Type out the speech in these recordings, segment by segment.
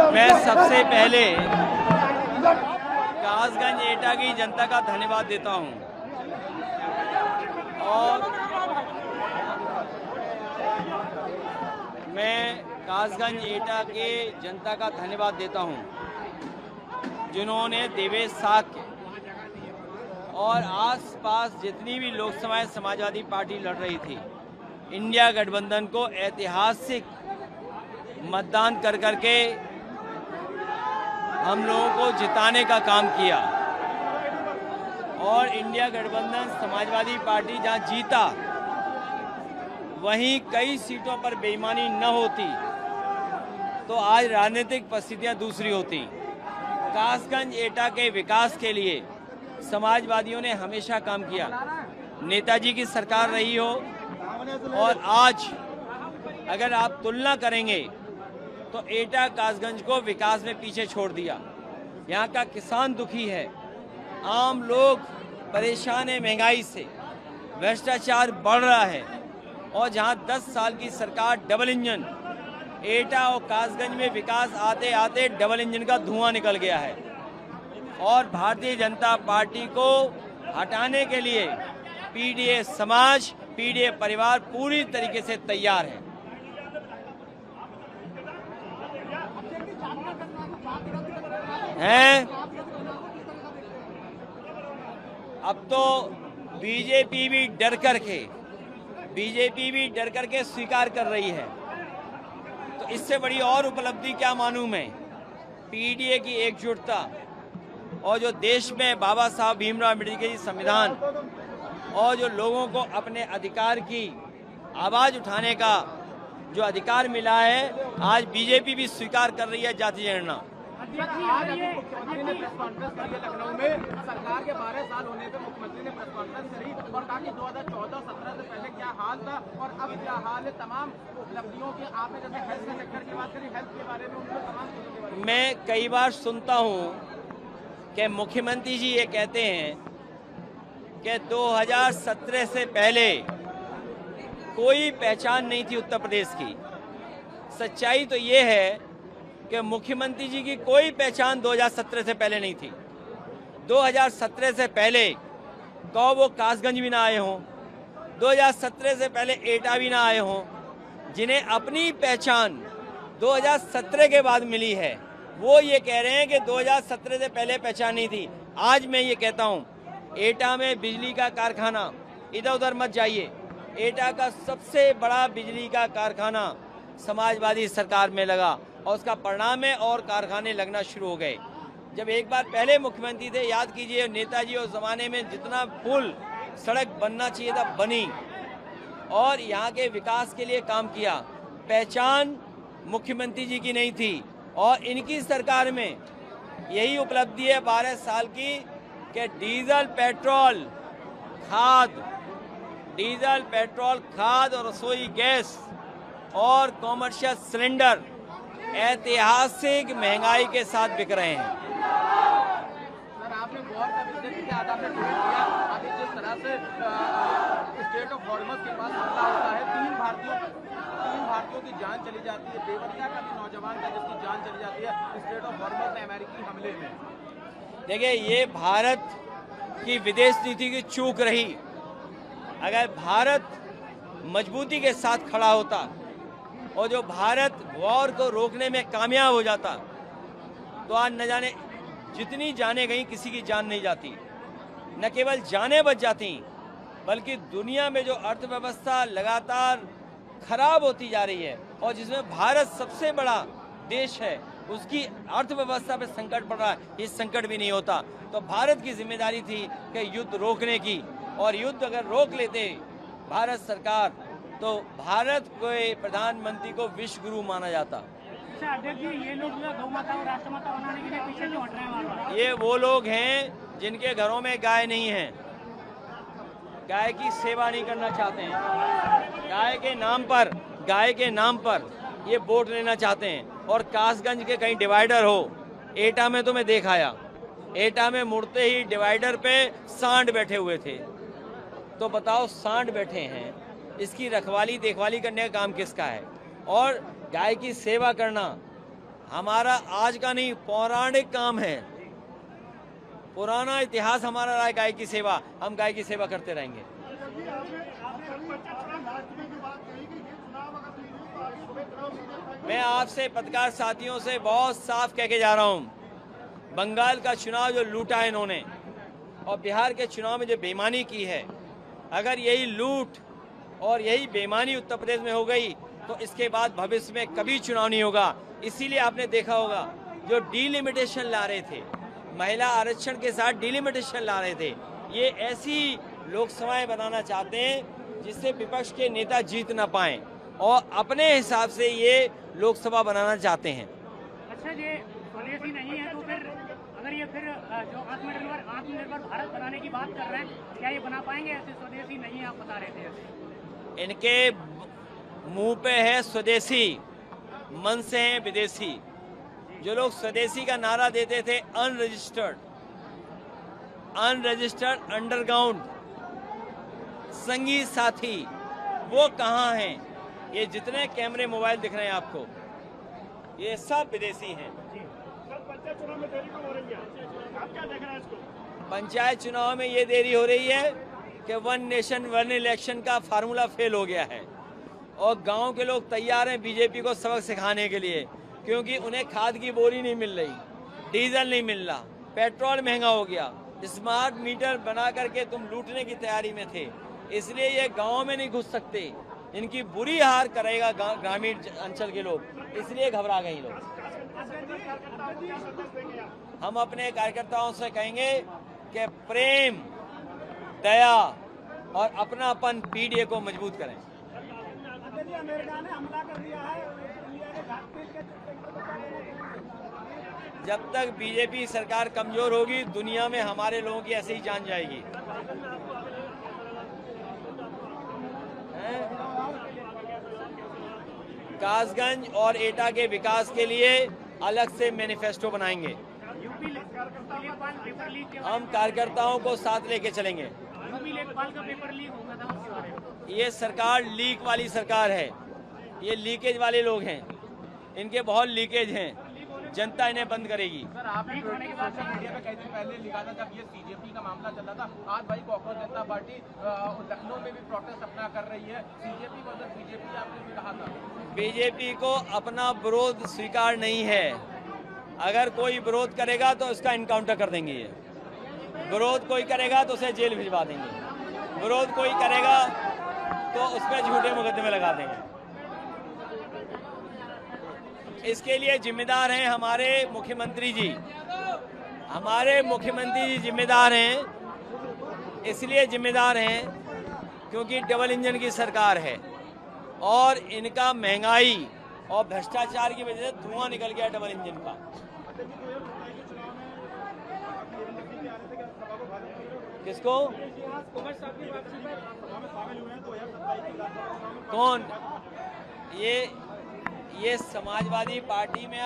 मैं सबसे पहले कासगंज एटा की जनता का धन्यवाद देता हूं और मैं कासगंज एटा के जनता का धन्यवाद देता हूं जिन्होंने देवेश साक्य और आसपास जितनी भी लोकसभाएं समाजवादी पार्टी लड़ रही थी, इंडिया गठबंधन को ऐतिहासिक मतदान कर करके हम लोगों को जिताने का काम किया और इंडिया गठबंधन समाजवादी पार्टी जहां जीता वहीं कई सीटों पर बेईमानी न होती तो आज राजनीतिक परिस्थितियां दूसरी होती। कासगंज एटा के विकास के लिए समाजवादियों ने हमेशा काम किया, नेताजी की सरकार रही हो और आज अगर आप तुलना करेंगे तो एटा कासगंज को विकास में पीछे छोड़ दिया। यहाँ का किसान दुखी है, आम लोग परेशान है महंगाई से, भ्रष्टाचार बढ़ रहा है और जहाँ 10 साल की सरकार डबल इंजन, एटा और कासगंज में विकास आते आते डबल इंजन का धुआं निकल गया है और भारतीय जनता पार्टी को हटाने के लिए पीडीए समाज, पीडीए परिवार पूरी तरीके से तैयार है। अब तो बीजेपी भी डर करके स्वीकार कर रही है, तो इससे बड़ी और उपलब्धि क्या मानूं मैं। पीडीए की एकजुटता और जो देश में बाबा साहब भीमराव अम्बेडकर जी संविधान और जो लोगों को अपने अधिकार की आवाज उठाने का जो अधिकार मिला है, आज बीजेपी भी स्वीकार कर रही है जाति जनगणना। आज अभी मुख्यमंत्री ने प्रेस कॉन्फ्रेंस करी है लखनऊ में, सरकार के 12 साल होने पे मुख्यमंत्री ने प्रेस कॉन्फ्रेंस करी और कहा कि 2014-17 से पहले क्या हाल था और अब क्या हाल है। तमाम उपलब्धियों की आपने जैसे हेल्थ के सेक्टर की बात करी, हेल्थ के बारे में उनको तमाम चीजों के बारे में मैं कई बार सुनता हूँ कि मुख्यमंत्री जी ये कहते हैं कि 2017 से पहले कोई पहचान नहीं थी उत्तर प्रदेश की। सच्चाई तो ये है कि मुख्यमंत्री जी की कोई पहचान 2017 से पहले नहीं थी। 2017 से पहले तो वो कासगंज भी ना आए हों, 2017 से पहले एटा भी ना आए हों। जिन्हें अपनी पहचान 2017 के बाद मिली है वो ये कह रहे हैं कि 2017 से पहले पहचान नहीं थी। आज मैं ये कहता हूँ, एटा में बिजली का कारखाना, इधर उधर मत जाइए, एटा का सबसे बड़ा बिजली का कारखाना समाजवादी सरकार में लगा और उसका परिणाम है और कारखाने लगना शुरू हो गए। जब एक बार पहले मुख्यमंत्री थे, याद कीजिए, नेताजी उस जमाने में जितना पुल सड़क बनना चाहिए था बनी और यहाँ के विकास के लिए काम किया। पहचान मुख्यमंत्री जी की नहीं थी और इनकी सरकार में यही उपलब्धि है 12 साल की कि डीजल पेट्रोल खाद और रसोई गैस और कॉमर्शियल सिलेंडर ऐतिहासिक महंगाई के साथ बिक रहे हैं। सर, आपने वॉर का विषय किया, आपने ट्वीट किया, अभी जिस तरह से स्टेट ऑफ हॉर्मस के पास हमला होता है, तीन भारतीयों की जान चली जाती है, देवरिया का भी नौजवान था जिसकी जान चली जाती है स्टेट ऑफ हॉर्मस में अमेरिकी हमले में। देखिए, ये भारत की विदेश नीति की चूक रही। अगर भारत मजबूती के साथ खड़ा होता और जो भारत वॉर को रोकने में कामयाब हो जाता तो आज न जाने जितनी जानें गई किसी की जान नहीं जाती। न केवल जानें बच जाती बल्कि दुनिया में जो अर्थव्यवस्था लगातार खराब होती जा रही है और जिसमें भारत सबसे बड़ा देश है, उसकी अर्थव्यवस्था पे संकट पड़ रहा है, ये संकट भी नहीं होता। तो भारत की जिम्मेदारी थी कि युद्ध रोकने की, और युद्ध अगर रोक लेते भारत सरकार तो भारत के प्रधानमंत्री को विश्व गुरु माना जाता। अध्यक्ष जी, ये लोग गौ माता और राष्ट्रमाता बनाने के लिए पीछे क्यों हट रहे हैं बार-बार? ये वो लोग हैं जिनके घरों में गाय नहीं है, गाय की सेवा नहीं करना चाहते हैं, गाय के नाम पर ये वोट लेना चाहते हैं। और कासगंज के कहीं डिवाइडर हो, एटा में तो मैं देख आया, एटा में मुड़ते ही डिवाइडर पे सांड बैठे हुए थे। तो बताओ, सांड बैठे हैं, इसकी रखवाली देखभाली करने का काम किसका है? और गाय की सेवा करना हमारा आज का नहीं, पौराणिक काम है। पुराना इतिहास हमारा रहा है गाय की सेवा, हम गाय की सेवा करते रहेंगे। मैं आपसे पत्रकार साथियों से बहुत साफ कह के जा रहा हूं, बंगाल का चुनाव जो लूटा है इन्होंने और बिहार के चुनाव में जो बेईमानी की है, अगर यही लूट और यही बेईमानी उत्तर प्रदेश में हो गई तो इसके बाद भविष्य में कभी चुनाव नहीं होगा। इसीलिए आपने देखा होगा जो डिलिमिटेशन ला रहे थे, महिला आरक्षण के साथ डिलिमिटेशन ला रहे थे, ये ऐसी लोकसभाएं बनाना चाहते हैं जिससे विपक्ष के नेता जीत ना पाएं और अपने हिसाब से ये लोकसभा बनाना चाहते हैं। अच्छा, ये स्वदेशी नहीं है तो फिर अगर ये फिर जो आत्मनिर्भर भारत बनाने की बात कर रहे हैं, क्या ये बना पाएंगे? ऐसे स्वदेशी नहीं है, आप बता रहे थे। इनके मुंह पे है स्वदेशी, मन से है विदेशी। जो लोग स्वदेशी का नारा देते थे, अनरजिस्टर्ड अंडरग्राउंड संगी साथी, वो कहाँ हैं? ये जितने कैमरे मोबाइल दिख रहे हैं आपको, ये सब विदेशी हैं। पंचायत चुनाव में देरी क्यों हो रही है? आप क्या देख रहे हैं इसको? पंचायत चुनाव में ये देरी हो रही है कि वन नेशन वन इलेक्शन का फार्मूला फेल हो गया है और गांव के लोग तैयार हैं बीजेपी को सबक सिखाने के लिए, क्योंकि उन्हें खाद की बोरी नहीं मिल रही, डीजल नहीं मिल रहा, पेट्रोल महंगा हो गया, स्मार्ट मीटर बना करके तुम लूटने की तैयारी में थे, इसलिए ये गाँव में नहीं घुस सकते। इनकी बुरी हार करेगा ग्रामीण अंचल के लोग, इसलिए घबरा गए लोग। हम अपने कार्यकर्ताओं से कहेंगे कि प्रेम, दया और अपनापन पीडीए को मजबूत करें। जब तक बीजेपी सरकार कमजोर होगी, दुनिया में हमारे लोगों की ऐसे ही जान जाएगी। कासगंज और एटा के विकास के लिए अलग से मैनिफेस्टो बनाएंगे। हम कार्यकर्ताओं को साथ लेके चलेंगे। ये सरकार लीक वाली सरकार है, ये लीकेज वाले लोग हैं, इनके बहुत लीकेज हैं, जनता इन्हें बंद करेगी। सर, आपने मीडिया में कई दिन पहले लिखा था जब ये सीजेपी का मामला चल रहा था, आज भाई कांग्रेस जनता पार्टी लखनऊ में भी प्रोटेस्ट अपना कर रही है, सीजेपी वर्सेस बीजेपी, आपने भी कहा था। बीजेपी को अपना विरोध स्वीकार नहीं है। अगर कोई विरोध करेगा तो उसका इनकाउंटर कर देंगे। ये विरोध कोई करेगा तो उसे जेल भिजवा देंगे, विरोध कोई करेगा तो उस पर झूठे मुकदमे लगा देंगे। इसके लिए जिम्मेदार हैं हमारे मुख्यमंत्री जी। हमारे मुख्यमंत्री जी जिम्मेदार हैं, इसलिए जिम्मेदार हैं क्योंकि डबल इंजन की सरकार है और इनका महंगाई और भ्रष्टाचार की वजह से धुआं निकल गया डबल इंजन का। किसको? कौन? ये समाजवादी पार्टी में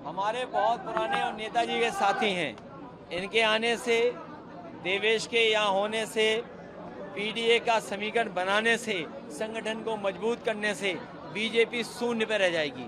हमारे बहुत पुराने और नेताजी के साथी हैं। इनके आने से, देवेश के यहाँ होने से, पीडीए का समीकरण बनाने से, संगठन को मजबूत करने से बीजेपी शून्य पर रह जाएगी।